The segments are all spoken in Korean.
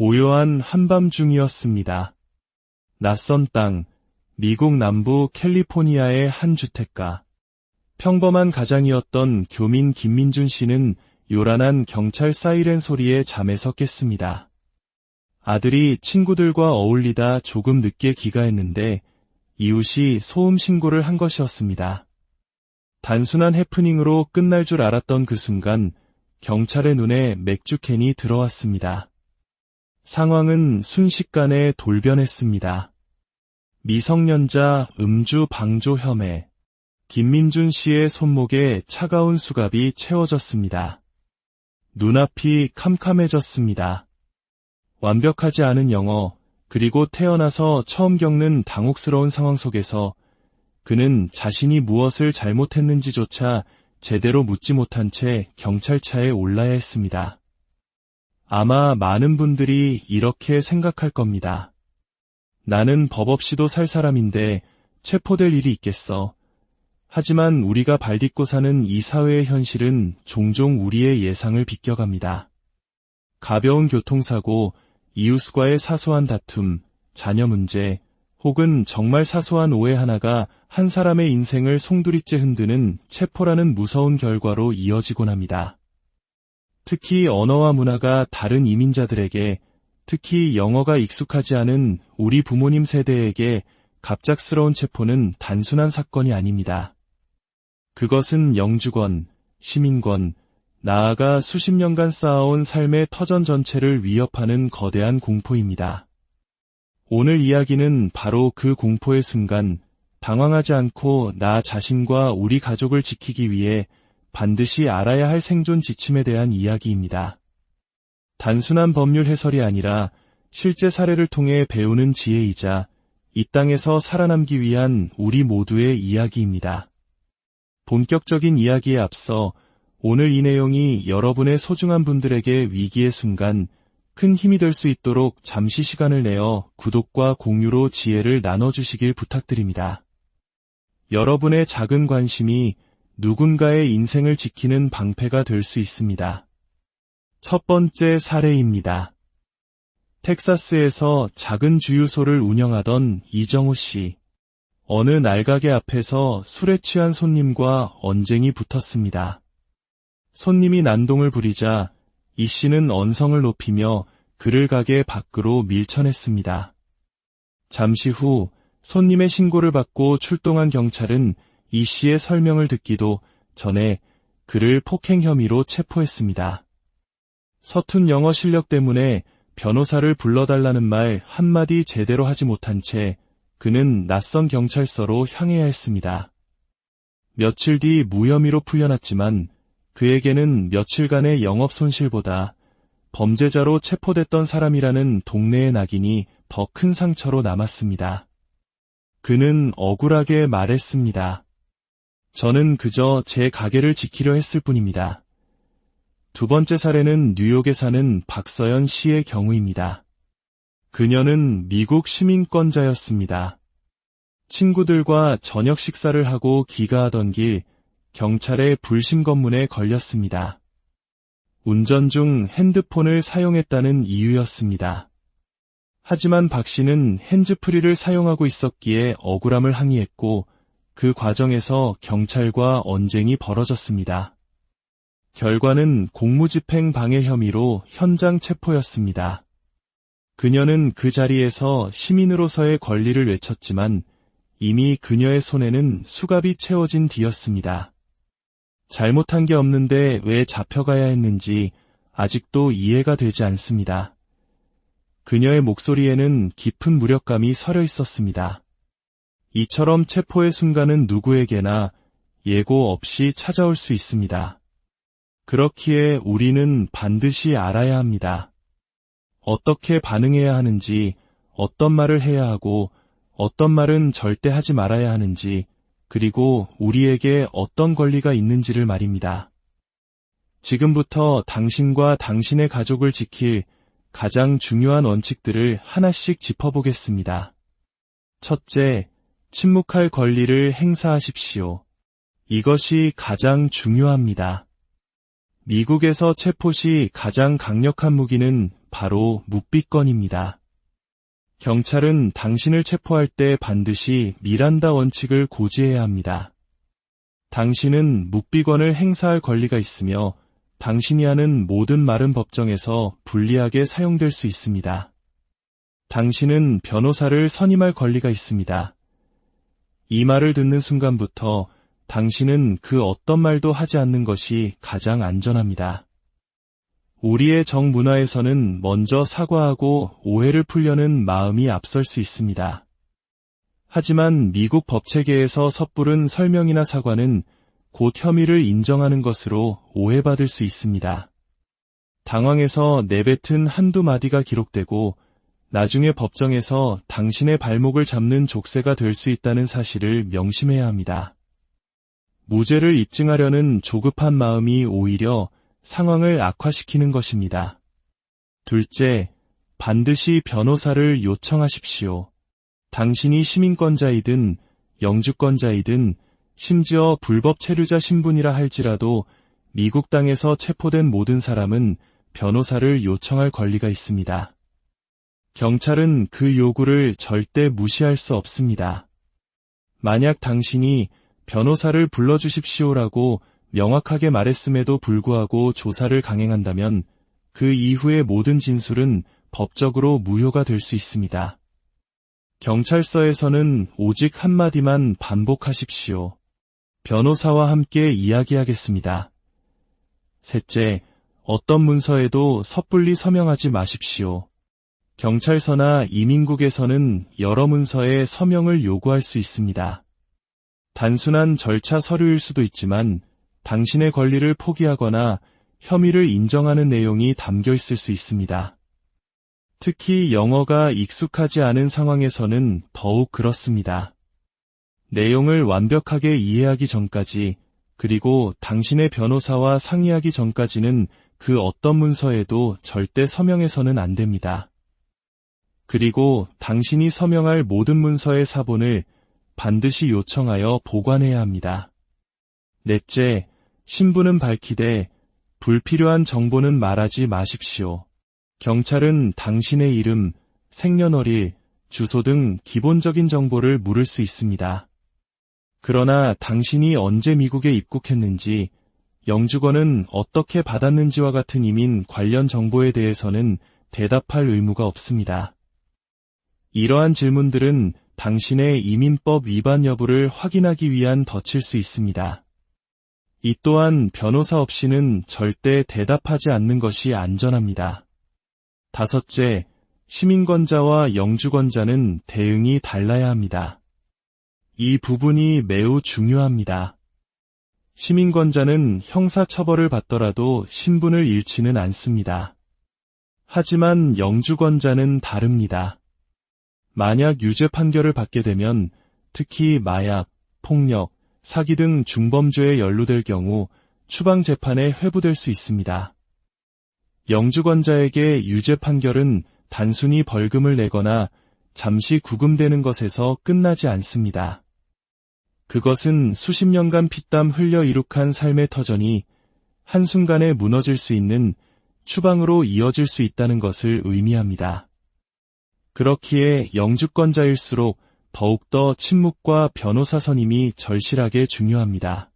고요한 한밤중이었습니다. 낯선 땅, 미국 남부 캘리포니아의 한 주택가. 평범한 가장이었던 교민 김민준 씨는 요란한 경찰 사이렌 소리에 잠에서 깼습니다. 아들이 친구들과 어울리다 조금 늦게 귀가했는데 이웃이 소음 신고를 한 것이었습니다. 단순한 해프닝으로 끝날 줄 알았던 그 순간 경찰의 눈에 맥주캔이 들어왔습니다. 상황은 순식간에 돌변했습니다. 미성년자 음주 방조 혐의. 김민준 씨의 손목에 차가운 수갑이 채워졌습니다. 눈앞이 캄캄해졌습니다. 완벽하지 않은 영어, 그리고 태어나서 처음 겪는 당혹스러운 상황 속에서 그는 자신이 무엇을 잘못했는지조차 제대로 묻지 못한 채 경찰차에 올라야 했습니다. 아마 많은 분들이 이렇게 생각할 겁니다. 나는 법 없이도 살 사람인데 체포될 일이 있겠어. 하지만 우리가 발딛고 사는 이 사회의 현실은 종종 우리의 예상을 비껴갑니다. 가벼운 교통사고, 이웃과의 사소한 다툼, 자녀 문제, 혹은 정말 사소한 오해 하나가 한 사람의 인생을 송두리째 흔드는 체포라는 무서운 결과로 이어지곤 합니다. 특히 언어와 문화가 다른 이민자들에게, 특히 영어가 익숙하지 않은 우리 부모님 세대에게 갑작스러운 체포는 단순한 사건이 아닙니다. 그것은 영주권, 시민권, 나아가 수십 년간 쌓아온 삶의 터전 전체를 위협하는 거대한 공포입니다. 오늘 이야기는 바로 그 공포의 순간, 당황하지 않고 나 자신과 우리 가족을 지키기 위해 반드시 알아야 할 생존 지침에 대한 이야기입니다. 단순한 법률 해설이 아니라 실제 사례를 통해 배우는 지혜이자 이 땅에서 살아남기 위한 우리 모두의 이야기입니다. 본격적인 이야기에 앞서 오늘 이 내용이 여러분의 소중한 분들에게 위기의 순간 큰 힘이 될 수 있도록 잠시 시간을 내어 구독과 공유로 지혜를 나눠주시길 부탁드립니다. 여러분의 작은 관심이 누군가의 인생을 지키는 방패가 될 수 있습니다. 첫 번째 사례입니다. 텍사스에서 작은 주유소를 운영하던 이정호 씨. 어느 날가게 앞에서 술에 취한 손님과 언쟁이 붙었습니다. 손님이 난동을 부리자 이 씨는 언성을 높이며 그를 가게 밖으로 밀쳐냈습니다. 잠시 후 손님의 신고를 받고 출동한 경찰은 이 씨의 설명을 듣기도 전에 그를 폭행 혐의로 체포했습니다. 서툰 영어 실력 때문에 변호사를 불러달라는 말 한마디 제대로 하지 못한 채 그는 낯선 경찰서로 향해야 했습니다. 며칠 뒤 무혐의로 풀려났지만 그에게는 며칠간의 영업 손실보다 범죄자로 체포됐던 사람이라는 동네의 낙인이 더 큰 상처로 남았습니다. 그는 억울하게 말했습니다. 저는 그저 제 가게를 지키려 했을 뿐입니다. 두 번째 사례는 뉴욕에 사는 박서연 씨의 경우입니다. 그녀는 미국 시민권자였습니다. 친구들과 저녁 식사를 하고 귀가하던 길 경찰의 불심 검문에 걸렸습니다. 운전 중 핸드폰을 사용했다는 이유였습니다. 하지만 박 씨는 핸즈프리를 사용하고 있었기에 억울함을 항의했고 그 과정에서 경찰과 언쟁이 벌어졌습니다. 결과는 공무집행 방해 혐의로 현장 체포였습니다. 그녀는 그 자리에서 시민으로서의 권리를 외쳤지만 이미 그녀의 손에는 수갑이 채워진 뒤였습니다. 잘못한 게 없는데 왜 잡혀가야 했는지 아직도 이해가 되지 않습니다. 그녀의 목소리에는 깊은 무력감이 서려 있었습니다. 이처럼 체포의 순간은 누구에게나 예고 없이 찾아올 수 있습니다. 그렇기에 우리는 반드시 알아야 합니다. 어떻게 반응해야 하는지, 어떤 말을 해야 하고, 어떤 말은 절대 하지 말아야 하는지, 그리고 우리에게 어떤 권리가 있는지를 말입니다. 지금부터 당신과 당신의 가족을 지킬 가장 중요한 원칙들을 하나씩 짚어보겠습니다. 첫째, 침묵할 권리를 행사하십시오. 이것이 가장 중요합니다. 미국에서 체포 시 가장 강력한 무기는 바로 묵비권입니다. 경찰은 당신을 체포할 때 반드시 미란다 원칙을 고지해야 합니다. 당신은 묵비권을 행사할 권리가 있으며 당신이 하는 모든 말은 법정에서 불리하게 사용될 수 있습니다. 당신은 변호사를 선임할 권리가 있습니다. 이 말을 듣는 순간부터 당신은 그 어떤 말도 하지 않는 것이 가장 안전합니다. 우리의 정문화에서는 먼저 사과하고 오해를 풀려는 마음이 앞설 수 있습니다. 하지만 미국 법체계에서 섣부른 설명이나 사과는 곧 혐의를 인정하는 것으로 오해받을 수 있습니다. 당황해서 내뱉은 한두 마디가 기록되고 나중에 법정에서 당신의 발목을 잡는 족쇄가 될 수 있다는 사실을 명심해야 합니다. 무죄를 입증하려는 조급한 마음이 오히려 상황을 악화시키는 것입니다. 둘째, 반드시 변호사를 요청하십시오. 당신이 시민권자이든 영주권자이든 심지어 불법 체류자 신분이라 할지라도 미국 땅에서 체포된 모든 사람은 변호사를 요청할 권리가 있습니다. 경찰은 그 요구를 절대 무시할 수 없습니다. 만약 당신이 변호사를 불러주십시오라고 명확하게 말했음에도 불구하고 조사를 강행한다면 그 이후의 모든 진술은 법적으로 무효가 될 수 있습니다. 경찰서에서는 오직 한마디만 반복하십시오. 변호사와 함께 이야기하겠습니다. 셋째, 어떤 문서에도 섣불리 서명하지 마십시오. 경찰서나 이민국에서는 여러 문서에 서명을 요구할 수 있습니다. 단순한 절차 서류일 수도 있지만 당신의 권리를 포기하거나 혐의를 인정하는 내용이 담겨 있을 수 있습니다. 특히 영어가 익숙하지 않은 상황에서는 더욱 그렇습니다. 내용을 완벽하게 이해하기 전까지, 그리고 당신의 변호사와 상의하기 전까지는 그 어떤 문서에도 절대 서명해서는 안 됩니다. 그리고 당신이 서명할 모든 문서의 사본을 반드시 요청하여 보관해야 합니다. 넷째, 신분은 밝히되 불필요한 정보는 말하지 마십시오. 경찰은 당신의 이름, 생년월일, 주소 등 기본적인 정보를 물을 수 있습니다. 그러나 당신이 언제 미국에 입국했는지, 영주권은 어떻게 받았는지와 같은 이민 관련 정보에 대해서는 대답할 의무가 없습니다. 이러한 질문들은 당신의 이민법 위반 여부를 확인하기 위한 덫일 수 있습니다. 이 또한 변호사 없이는 절대 대답하지 않는 것이 안전합니다. 다섯째, 시민권자와 영주권자는 대응이 달라야 합니다. 이 부분이 매우 중요합니다. 시민권자는 형사처벌을 받더라도 신분을 잃지는 않습니다. 하지만 영주권자는 다릅니다. 만약 유죄 판결을 받게 되면 특히 마약, 폭력, 사기 등 중범죄에 연루될 경우 추방 재판에 회부될 수 있습니다. 영주권자에게 유죄 판결은 단순히 벌금을 내거나 잠시 구금되는 것에서 끝나지 않습니다. 그것은 수십 년간 피땀 흘려 이룩한 삶의 터전이 한순간에 무너질 수 있는 추방으로 이어질 수 있다는 것을 의미합니다. 그렇기에 영주권자일수록 더욱더 침묵과 변호사 선임이 절실하게 중요합니다.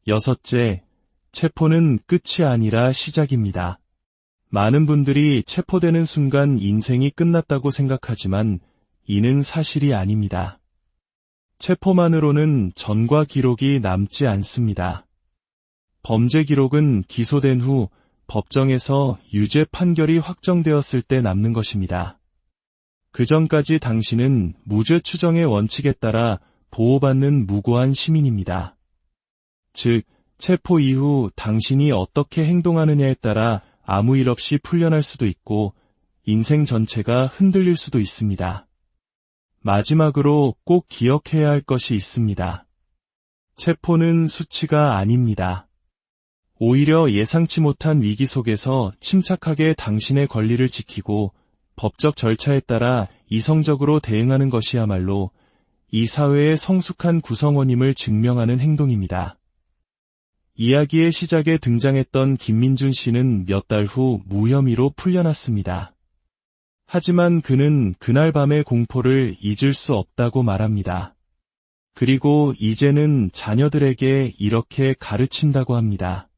여섯째, 체포는 끝이 아니라 시작입니다. 많은 분들이 체포되는 순간 인생이 끝났다고 생각하지만 이는 사실이 아닙니다. 체포만으로는 전과 기록이 남지 않습니다. 범죄 기록은 기소된 후 법정에서 유죄 판결이 확정되었을 때 남는 것입니다. 그 전까지 당신은 무죄 추정의 원칙에 따라 보호받는 무고한 시민입니다. 즉, 체포 이후 당신이 어떻게 행동하느냐에 따라 아무 일 없이 풀려날 수도 있고 인생 전체가 흔들릴 수도 있습니다. 마지막으로 꼭 기억해야 할 것이 있습니다. 체포는 수치가 아닙니다. 오히려 예상치 못한 위기 속에서 침착하게 당신의 권리를 지키고 법적 절차에 따라 이성적으로 대응하는 것이야말로 이 사회의 성숙한 구성원임을 증명하는 행동입니다. 이야기의 시작에 등장했던 김민준 씨는 몇 달 후 무혐의로 풀려났습니다. 하지만 그는 그날 밤의 공포를 잊을 수 없다고 말합니다. 그리고 이제는 자녀들에게 이렇게 가르친다고 합니다.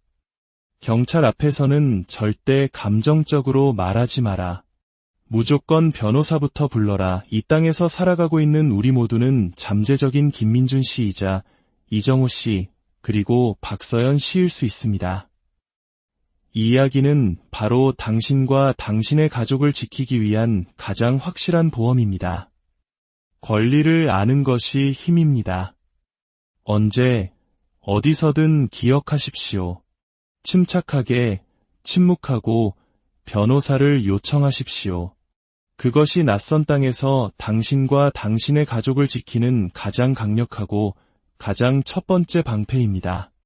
경찰 앞에서는 절대 감정적으로 말하지 마라. 무조건 변호사부터 불러라. 이 땅에서 살아가고 있는 우리 모두는 잠재적인 김민준 씨이자 이정호 씨, 그리고 박서연 씨일 수 있습니다. 이 이야기는 바로 당신과 당신의 가족을 지키기 위한 가장 확실한 보험입니다. 권리를 아는 것이 힘입니다. 언제, 어디서든 기억하십시오. 침착하게, 침묵하고 변호사를 요청하십시오. 그것이 낯선 땅에서 당신과 당신의 가족을 지키는 가장 강력하고 가장 첫 번째 방패입니다.